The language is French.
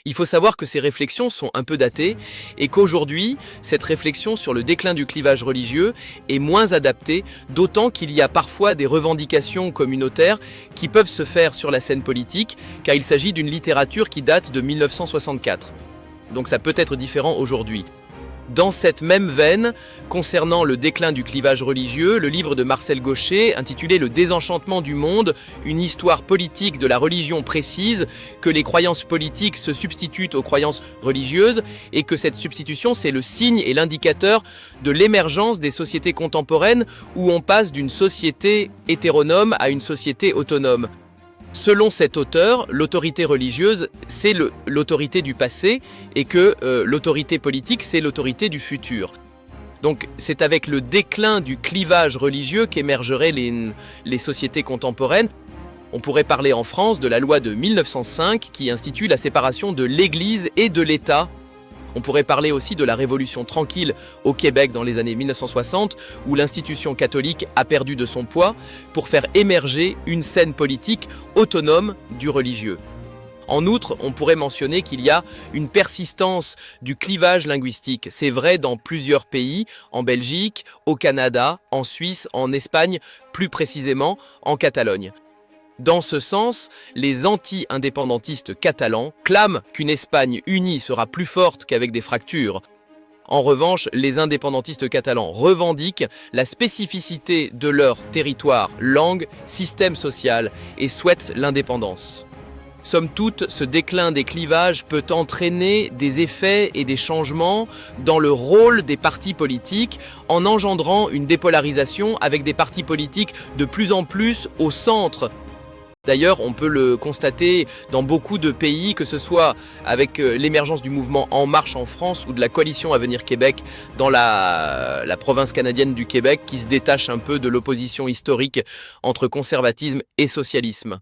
Il faut savoir que ces réflexions sont un peu datées et qu'aujourd'hui, cette réflexion sur le déclin du clivage religieux est moins adaptée, d'autant qu'il y a parfois des revendications communautaires qui peuvent se faire sur la scène politique, car il s'agit d'une littérature qui date de 1964. Donc ça peut être différent aujourd'hui. Dans cette même veine, concernant le déclin du clivage religieux, le livre de Marcel Gauchet, intitulé Le désenchantement du monde, une histoire politique de la religion précise, que les croyances politiques se substituent aux croyances religieuses et que cette substitution, c'est le signe et l'indicateur de l'émergence des sociétés contemporaines où on passe d'une société hétéronome à une société autonome. Selon cet auteur, l'autorité religieuse, c'est l'autorité du passé et que l'autorité politique, c'est l'autorité du futur. Donc c'est avec le déclin du clivage religieux qu'émergeraient les sociétés contemporaines. On pourrait parler en France de la loi de 1905 qui institue la séparation de l'Église et de l'État. On pourrait parler aussi de la Révolution tranquille au Québec dans les années 1960, où l'institution catholique a perdu de son poids pour faire émerger une scène politique autonome du religieux. En outre, on pourrait mentionner qu'il y a une persistance du clivage linguistique. C'est vrai dans plusieurs pays, en Belgique, au Canada, en Suisse, en Espagne, plus précisément en Catalogne. Dans ce sens, les anti-indépendantistes catalans clament qu'une Espagne unie sera plus forte qu'avec des fractures. En revanche, les indépendantistes catalans revendiquent la spécificité de leur territoire, langue, système social et souhaitent l'indépendance. Somme toute, ce déclin des clivages peut entraîner des effets et des changements dans le rôle des partis politiques en engendrant une dépolarisation avec des partis politiques de plus en plus au centre. D'ailleurs, on peut le constater dans beaucoup de pays, que ce soit avec l'émergence du mouvement En Marche en France ou de la coalition Avenir Québec dans la province canadienne du Québec qui se détache un peu de l'opposition historique entre conservatisme et socialisme.